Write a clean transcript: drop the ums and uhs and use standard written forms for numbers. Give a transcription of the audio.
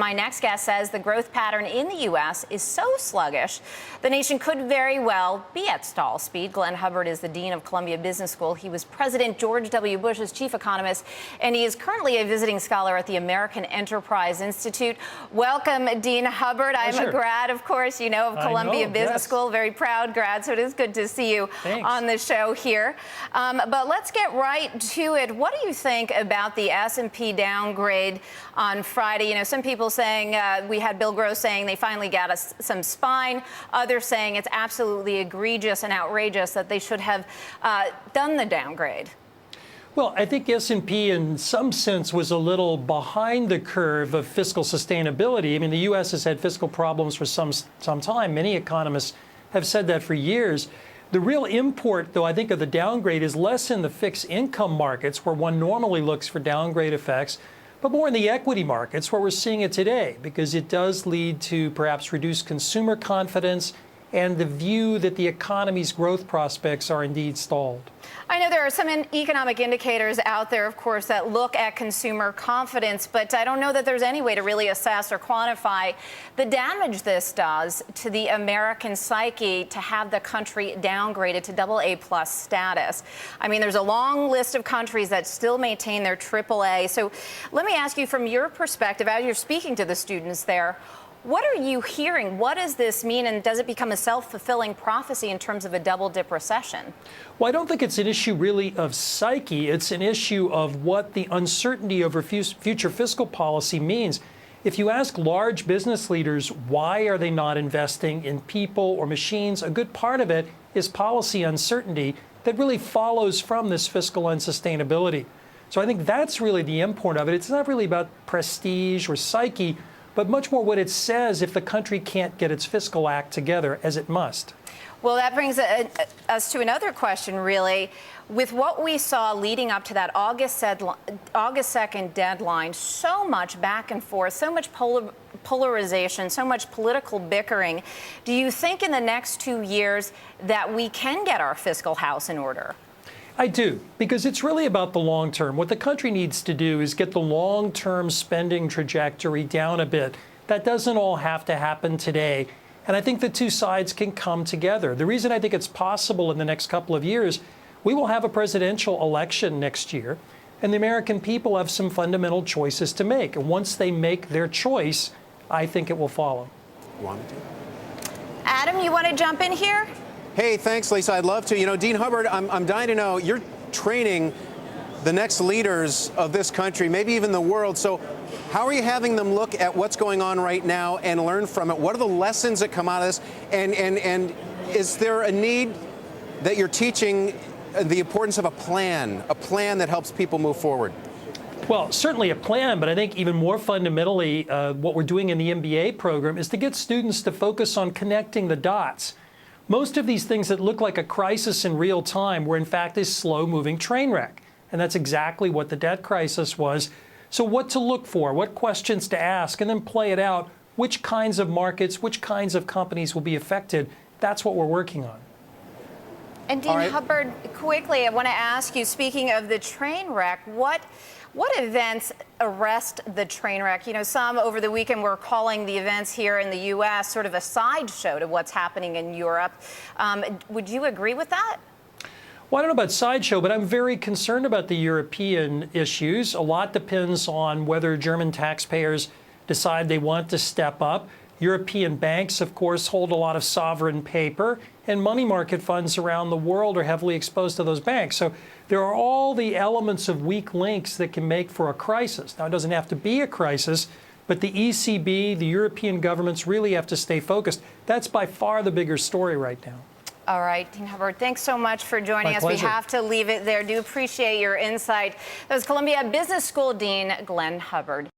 my next guest says the growth pattern in the U.S. is so sluggish, the nation could very well be at stall speed. Glenn Hubbard is the dean of Columbia Business School. He was President George W. Bush's chief economist, and he is currently a visiting scholar at the American Enterprise Institute. Welcome, Dean Hubbard. I'm a grad, of course, you know, of Columbia Business School. Very proud grad, so it is good to see you on the show here. But let's get right to it. What do you think about the S&P downgrade on Friday? You know, some people saying, we had Bill Gross saying they finally got us some spine. Others saying it's absolutely egregious and outrageous that they should have done the downgrade. Well, I think S&P in some sense was a little behind the curve of fiscal sustainability. I mean, the U.S. has had fiscal problems for some time. Many economists have said that for years. The real import, though, I think of the downgrade is less in the fixed income markets where one normally looks for downgrade effects, but more in the equity markets where we're seeing it today, because it does lead to perhaps reduced consumer confidence and the view that the economy's growth prospects are indeed stalled. I know there are some economic indicators out there, of course, that look at consumer confidence, but I don't know that there's any way to really assess or quantify the damage this does to the American psyche to have the country downgraded to AA+ status. I mean, there's a long list of countries that still maintain their AAA. So let me ask you, from your perspective, as you're speaking to the students there, what are you hearing? What does this mean? And does it become a self-fulfilling prophecy in terms of a double-dip recession? Well, I don't think it's an issue really of psyche. It's an issue of what the uncertainty over future fiscal policy means. If you ask large business leaders why are they not investing in people or machines, a good part of it is policy uncertainty that really follows from this fiscal unsustainability. So I think that's really the import of it. It's not really about prestige or psyche, but much more what it says if the country can't get its fiscal act together, as it must. Well, that brings us to another question, really. With what we saw leading up to that August 2nd deadline, so much back and forth, so much polarization, so much political bickering, do you think in the next 2 years that we can get our fiscal house in order? I do, because it's really about the long term. What the country needs to do is get the long-term spending trajectory down a bit. That doesn't all have to happen today. And I think the two sides can come together. The reason I think it's possible in the next couple of years, we will have a presidential election next year, and the American people have some fundamental choices to make. And once they make their choice, I think it will follow. Adam, you want to jump in here? Hey, thanks, Lisa. I'd love to. You know, Dean Hubbard, I'm dying to know, you're training the next leaders of this country, maybe even the world. So how are you having them look at what's going on right now and learn from it? What are the lessons that come out of this? And is there a need that you're teaching the importance of a plan that helps people move forward? Well, certainly a plan, but I think even more fundamentally, what we're doing in the MBA program is to get students to focus on connecting the dots. Most of these things that look like a crisis in real time were in fact a slow-moving train wreck. And that's exactly what the debt crisis was. So what to look for, what questions to ask, and then play it out. Which kinds of markets, which kinds of companies will be affected? That's what we're working on. And Dean Hubbard, quickly, I want to ask you, speaking of the train wreck, what events arrest the train wreck? You know, some over the weekend were calling the events here in the U.S. sort of a sideshow to what's happening in Europe. Would you agree with that? Well, I don't know about sideshow, but I'm very concerned about the European issues. A lot depends on whether German taxpayers decide they want to step up. European banks, of course, hold a lot of sovereign paper, and money market funds around the world are heavily exposed to those banks. So there are all the elements of weak links that can make for a crisis. Now, it doesn't have to be a crisis, but the ECB, the European governments really have to stay focused. That's by far the bigger story right now. All right, Dean Hubbard, thanks so much for joining us. We have to leave it there. Do appreciate your insight. That was Columbia Business School Dean Glenn Hubbard.